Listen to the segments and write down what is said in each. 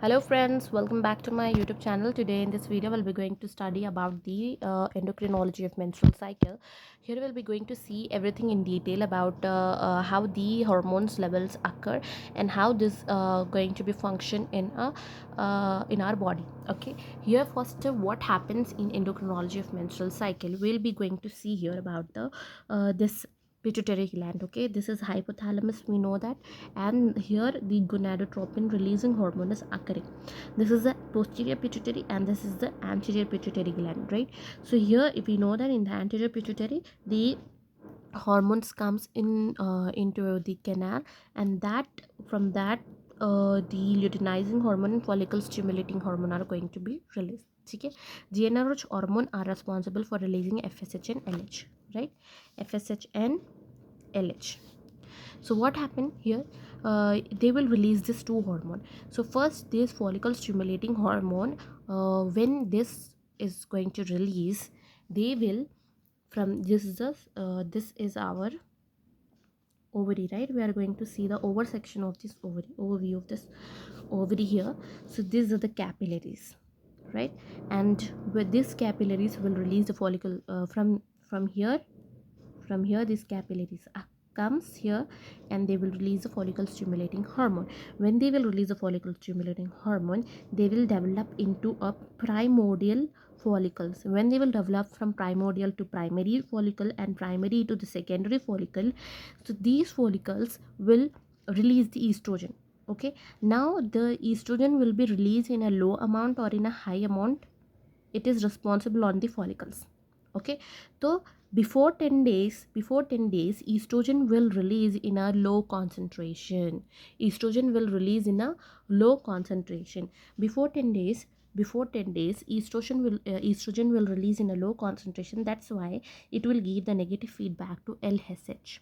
Hello friends, welcome back to my YouTube channel. Today in this video we'll be going to study about the endocrinology of menstrual cycle. Here we'll be going to see everything in detail about how the hormones levels occur and how this going to be function in our body. Okay, here first what happens in endocrinology of menstrual cycle. We'll be going to see here about the this pituitary gland. Okay, this is hypothalamus, we know that, and here the gonadotropin releasing hormone is occurring. This is the posterior pituitary and this is the anterior pituitary gland, right? So here if we know that in the anterior pituitary the hormones comes in into the canal, and that from that the luteinizing hormone and follicle stimulating hormone are going to be released. Okay, GnRH hormone are responsible for releasing FSH and LH, right? FSH and LH. So what happened here, they will release this two hormone. So first this follicle stimulating hormone, when this is going to release, they will, from this is this is our ovary, right? We are going to see the over section of this ovary, overview of this ovary here. So these are the capillaries, right? And with these capillaries will release the follicle from here. From here these capillaries comes here, and they will release the follicle stimulating hormone. When they will release the follicle stimulating hormone, they will develop into a primordial follicles. When they will develop from primordial to primary follicle and primary to the secondary follicle, so these follicles will release the estrogen. Okay, now the estrogen will be released in a low amount or in a high amount. It is responsible on the follicles. Okay, so before 10 days estrogen will release in a low concentration. Estrogen will release in a low concentration before 10 days. Before 10 days estrogen will release in a low concentration. That's why it will give the negative feedback to LH,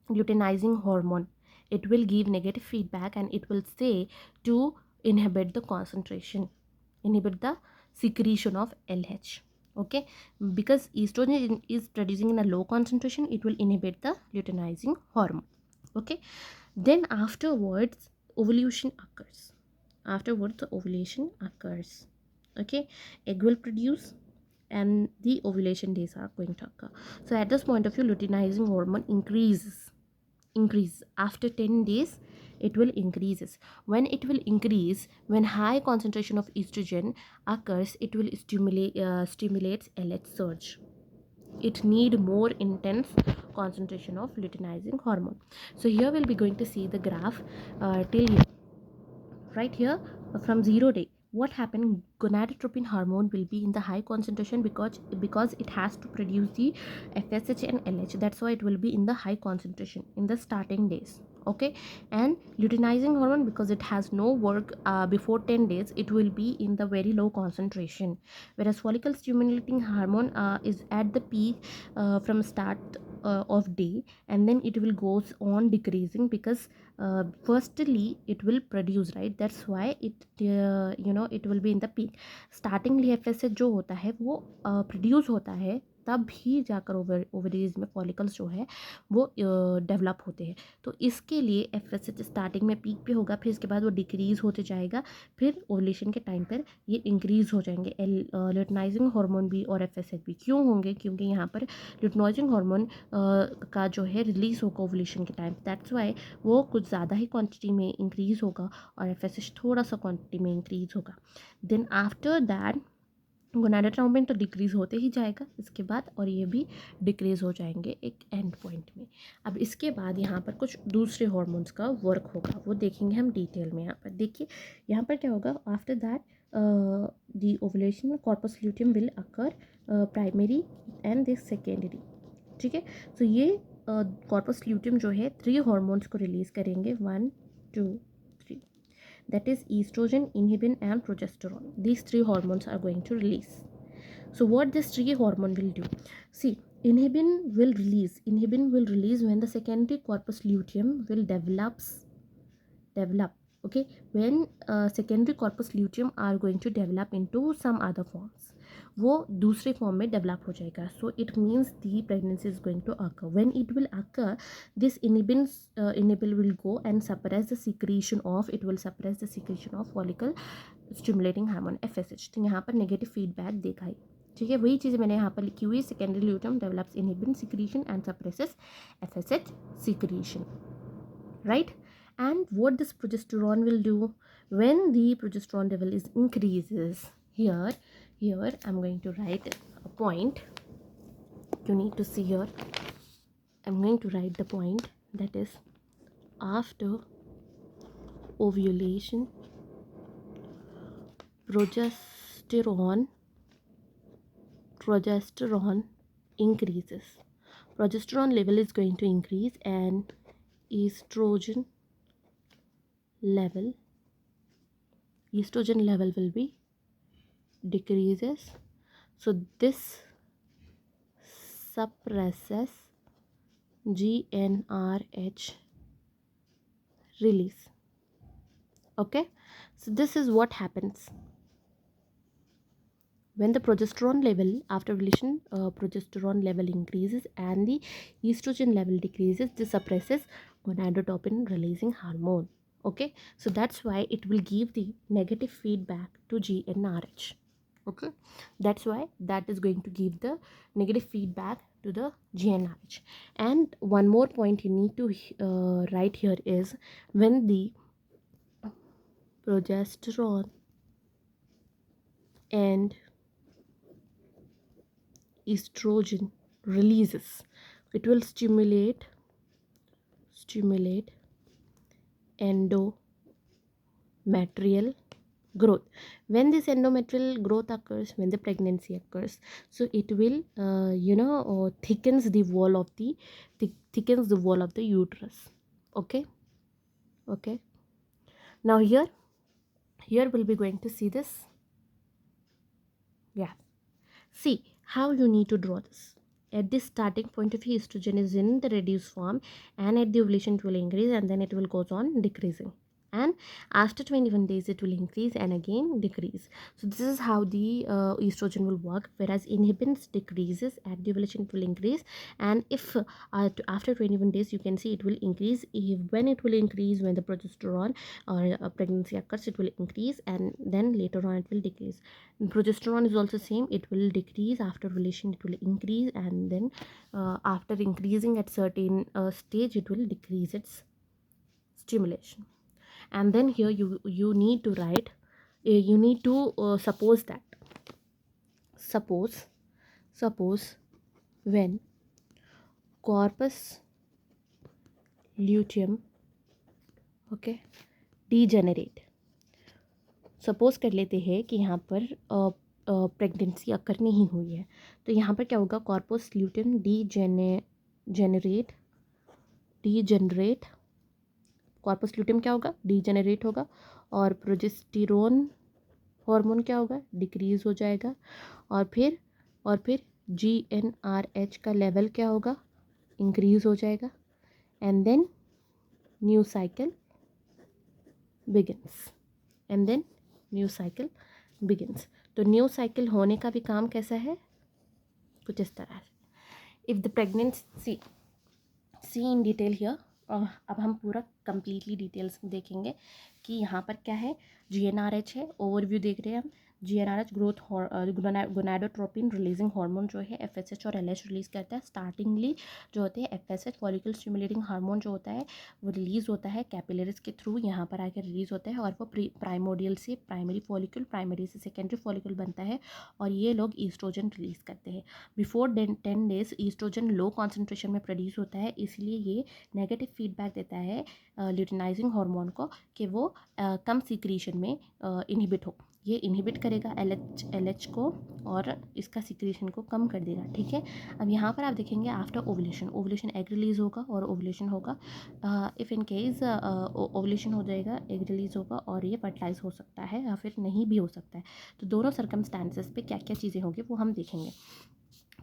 luteinizing hormone. It will give negative feedback and it will say to inhibit the concentration, inhibit the secretion of LH. Okay, because estrogen is producing in a low concentration, it will inhibit the luteinizing hormone. Okay, then afterwards ovulation occurs. Afterwards the ovulation occurs. Okay, egg will produce and the ovulation days are going to occur. So at this point of view, luteinizing hormone increase after 10 days. It will increases. When it will increase, when high concentration of estrogen occurs, it will stimulates LH surge. It need more intense concentration of luteinizing hormone. So here we'll be going to see the graph till here, right here, from 0 day. What happened, gonadotropin hormone will be in the high concentration because it has to produce the FSH and LH. That's why it will be in the high concentration in the starting days. Okay, and luteinizing hormone, because it has no work before 10 days, it will be in the very low concentration. Whereas follicle stimulating hormone is at the peak from start of day, and then it will goes on decreasing because firstly it will produce, right? That's why it will be in the peak. Startingly FSH जो होता है वो produce होता है, तब ही जाकर ovaries में follicles जो है वो डेवलप होते हैं. तो इसके लिए FSH स्टार्टिंग में पीक पे होगा, फिर इसके बाद वो डिक्रीज होते जाएगा, फिर ओवुलेशन के टाइम पर ये इंक्रीज हो जाएंगे. लुटेनाइजिंग हार्मोन भी और FSH भी. क्यों होंगे? क्योंकि यहाँ पर लुटेनाइजिंग हार्मोन का जो है रिलीज होगा ओवुलेशन के टाइम. दैट्स वाई वो कुछ ज़्यादा ही क्वांटिटी में इंक्रीज होगा और FSH थोड़ा सा क्वांटिटी में इंक्रीज होगा. देन आफ्टर दैट गोनाडोट्रोपिन तो डिक्रीज होते ही जाएगा इसके बाद, और ये भी डिक्रीज हो जाएंगे एक एंड पॉइंट में. अब इसके बाद यहाँ पर कुछ दूसरे हार्मोन्स का वर्क होगा, वो देखेंगे हम डिटेल में. यहाँ पर देखिए, यहाँ पर क्या होगा, after that the ovulation corpus luteum will occur primary and this secondary. ठीक है, तो ये कॉर्पस ल्यूटियम जो है 3 हार्मोन्स को रिलीज करेंगे, 1 2 3. That is estrogen, inhibin and progesterone. These 3 hormones are going to release. So what this 3 hormone will do? See, inhibin will release when the secondary corpus luteum will develop. Okay, when secondary corpus luteum are going to develop into some other forms. वो दूसरे form में develop हो जाएगा. So it means the pregnancy is going to occur. When it will occur, this inhibin will go and suppress the secretion of follicle stimulating hormone FSH. तो यहाँ पर negative feedback देखा है. ठीक है, वही चीज़ मैंने यहाँ पर लिखी हुई है. Secondary luteum develops inhibin secretion and suppresses FSH secretion, right? And what this progesterone will do when the progesterone level is increases, here I'm going to write a point. You need to see here. I'm going to write the point, that is, after ovulation, progesterone increases. Progesterone level is going to increase and estrogen level will be decreases. So this suppresses GnRH release. Okay, so this is what happens when the progesterone level after ovulation, progesterone level increases and the estrogen level decreases. This suppresses gonadotropin releasing hormone. Okay, so that's why it will give the negative feedback to GnRH. Okay, that's why that is going to give the negative feedback to the GnRH. And one more point you need to write here is, when the progesterone and estrogen releases, it will stimulate endometrial growth. When this endometrial growth occurs, when the pregnancy occurs, so it will thickens the wall of the uterus. Okay, now here we'll be going to see this. Yeah, see how you need to draw this. At this starting point of view, estrogen is in the reduced form, and at the ovulation it will increase and then it will goes on decreasing, and after 21 days it will increase and again decrease. So this is how the estrogen will work. Whereas inhibins decreases, at the ovulation it will increase, and if after 21 days you can see it will increase. When it will increase, when the progesterone or pregnancy occurs, it will increase, and then later on it will decrease. And progesterone is also same, it will decrease. After ovulation it will increase, and then after increasing at certain stage it will decrease its stimulation. And then here you need to write, you need to suppose when corpus luteum, okay, degenerate. Suppose कर लेते हैं कि यहाँ पर pregnancy अकर नहीं हुई है, तो यहाँ पर क्या होगा, corpus luteum degenerate, corpus luteum क्या होगा, डीजेनरेट होगा, और प्रोजेस्टेरोन हार्मोन क्या होगा, डिक्रीज हो जाएगा, और फिर GnRH का लेवल क्या होगा, इंक्रीज हो जाएगा, and then new cycle begins. तो न्यू साइकिल होने का भी काम कैसा है, कुछ इस तरह से. If the pregnancy, see in detail here. अब हम पूरा कंप्लीटली डिटेल्स में देखेंगे कि यहाँ पर क्या है. GnRH है, ओवरव्यू देख रहे हैं हम. GnRH growth gonadotropin releasing hormone जो है FSH और LH रिलीज़ करता है. स्टार्टिंगली जो होते हैं FSH फॉलिकल स्टिमुलेटिंग हार्मोन जो होता है वो रिलीज़ होता है कैपिलरीज के थ्रू, यहाँ पर आकर रिलीज़ होता है, और वो प्राइमोडियल से प्राइमरी फॉलिकल, प्राइमरी से सेकेंडरी फॉलिकल बनता है, और ये लोग ईस्ट्रोजन रिलीज़ करते हैं. Before 10 days oestrogen low concentration में प्रोड्यूस होता है, इसलिए ये नेगेटिव फीडबैक देता है ल्यूटिनाइजिंग हार्मोन को कि वो कम सिक्रीशन में इनहिबिट हो. ये इनहिबिट करेगा LH को और इसका सिक्रीशन को कम कर देगा. ठीक है, अब यहाँ पर आप देखेंगे आफ्टर ओवुलेशन एग रिलीज़ होगा और ओवुलेशन होगा. इफ़ इन केस ओवुलेशन हो जाएगा, एग रिलीज़ होगा और ये फर्टिलाइज हो सकता है या फिर नहीं भी हो सकता है. तो दोनों सर्कमस्टांसेस पे क्या क्या चीज़ें होंगी वो हम देखेंगे.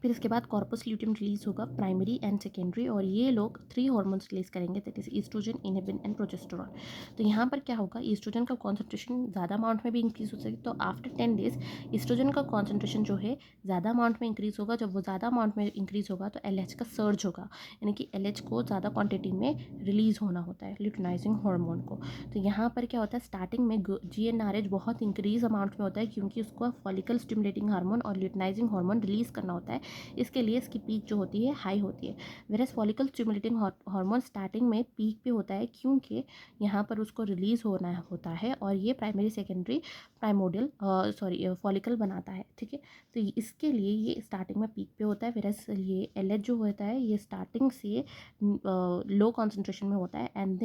फिर इसके बाद कॉर्पस ल्यूटियम रिलीज होगा, प्राइमरी एंड सेकेंडरी, और ये लोग 3 हार्मोन्स रिलीज करेंगे, that is oestrogen, inhibin and progesterone. तो यहाँ पर क्या होगा, ईस्ट्रोजन का कॉन्सेंट्रेशन ज़्यादा अमाउंट में भी इंक्रीज हो सकती है। तो आफ्टर 10 डेज ईस्ट्रोजन का कॉन्सेंट्रेशन जो है ज़्यादा अमाउंट में इंक्रीज होगा। जब वो ज़्यादा अमाउंट में इंक्रीज होगा तो LH का सर्ज होगा, यानी कि LH को ज़्यादा क्वांटिटी में रिलीज होना होता है ल्यूटिनाइजिंग हार्मोन को। तो यहाँ पर क्या होता है, स्टार्टिंग में GnRH बहुत इंक्रीज अमाउंट में होता है, क्योंकि उसको फॉलिकल स्टिमुलेटिंग हार्मोन और ल्यूटिनाइजिंग हार्मोन रिलीज करना होता है। इसके लिए इसकी पीक जो होती है हाई होती है। Whereas follicle stimulating hormone starting में पीक पे होता है, क्योंकि यहाँ पर उसको रिलीज होना होता है, और ये प्राइमरी सेकेंडरी प्राइमोडियल फॉलिकल बनाता है, ठीक है। तो इसके लिए ये स्टार्टिंग में पीक पे होता है। वेरस ये LH जो होता है ये स्टार्टिंग से लो कॉन्सेंट्रेशन में होता है, and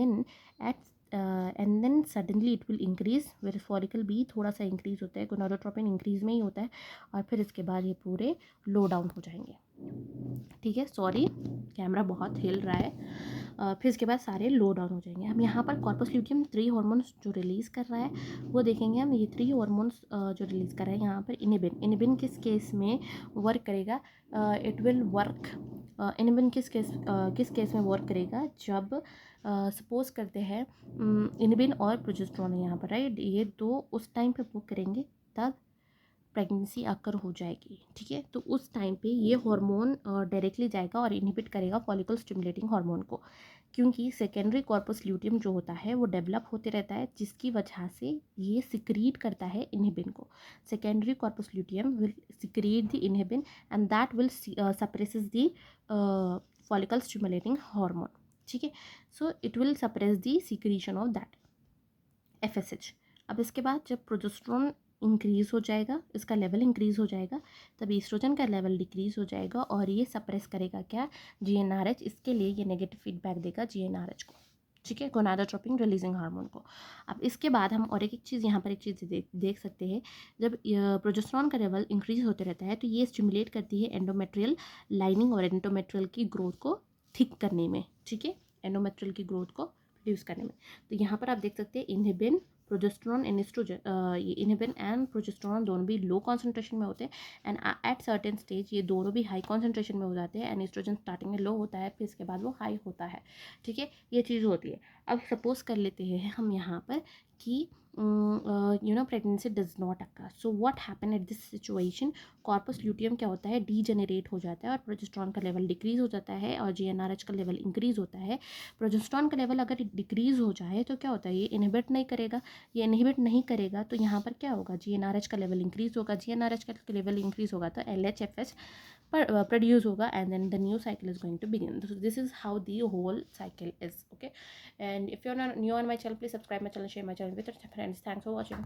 then suddenly it will increase. Whereas follicle भी थोड़ा सा इंक्रीज होता है, गोनाडोट्रोपिन इंक्रीज में ही होता है, और फिर इसके बाद ये पूरे लो डाउन हो जाएंगे, ठीक है। सॉरी, कैमरा बहुत हिल रहा है। फिर इसके बाद सारे लो डाउन हो जाएंगे। हम यहाँ पर कॉर्पस ल्यूटियम 3 हार्मोन्स जो रिलीज़ कर रहा है वो देखेंगे हम। ये 3 हार्मोन्स जो रिलीज़ कर रहा है यहाँ पर इनहिबिन किस केस में वर्क करेगा, इट विल वर्क इनहिबिन किस केस में वर्क करेगा, जब सपोज करते हैं इनहिबिन और प्रोजेस्टेरॉन है यहाँ पर, राइट, ये दो उस टाइम पे वर्क करेंगे तब प्रेगनेंसी आकर हो जाएगी, ठीक है। तो उस टाइम पे ये हार्मोन डायरेक्टली जाएगा और इनहिबिट करेगा फॉलिकल स्टिमुलेटिंग हार्मोन को, क्योंकि सेकेंडरी कॉर्पस ल्यूटियम जो होता है वो डेवलप होते रहता है, जिसकी वजह से ये सिक्रीट करता है इनहिबिन को। Secondary corpus luteum will secrete the inhibin and that will suppresses the follicle stimulating hormone, ठीक है। So it will suppress the secretion of that FSH। अब इसके बाद जब प्रोजेस्टेरॉन इंक्रीज़ हो जाएगा, इसका लेवल इंक्रीज़ हो जाएगा, तब ईस्ट्रोजन का लेवल डिक्रीज़ हो जाएगा, और ये सप्रेस करेगा क्या, GnRH। इसके लिए ये नेगेटिव फीडबैक देगा GnRH को, ठीक है, गोनाडोट्रोपिन रिलीजिंग हार्मोन को। अब इसके बाद हम और एक चीज़ यहाँ पर एक चीज़ देख सकते हैं, जब प्रोजेस्टेरॉन का लेवल इंक्रीज होते रहता है तो ये स्टिमुलेट करती है एंडोमेट्रियल लाइनिंग और एंडोमेट्रियल की ग्रोथ को थिक करने में, ठीक है, एंडोमेट्रियल की ग्रोथ को प्रोड्यूस करने में। तो यहाँ पर आप देख सकते हैं इनहिबिन, प्रोजेस्टेरॉन एंड एस्ट्रोजन, ये इनहिबिन एंड प्रोजेस्टेरॉन दोनों भी लो कॉन्सेंट्रेशन में होते हैं, एंड एट सर्टेन स्टेज ये दोनों भी हाई कॉन्सेंट्रेशन में हो जाते हैं, एंड एस्ट्रोजन स्टार्टिंग में लो होता है, फिर इसके बाद वो हाई होता है, ठीक है, ये चीज़ होती है। अब सपोज कर लेते हैं हम यहाँ पर कि pregnancy does not occur, so what happen at this situation, corpus luteum क्या होता है, डीजेनरेट हो जाता है, और प्रोजेस्टेरॉन का लेवल डिक्रीज हो जाता है, और GnRH का लेवल इंक्रीज होता है। प्रोजेस्टेरॉन का लेवल अगर डिक्रीज हो जाए तो क्या होता है, ये इनहिबिट नहीं करेगा, ये इनहिबिट नहीं करेगा, तो यहाँ पर क्या होगा, GnRH का लेवल इंक्रीज होगा, GnRH का लेवल इंक्रीज होगा तो LHFS प्रोड्यूस होगा, and then the new cycle is going to begin. This is how the whole cycle is, okay. And if you are new on my channel, please subscribe my channel, share my channel with friends. Thanks for watching.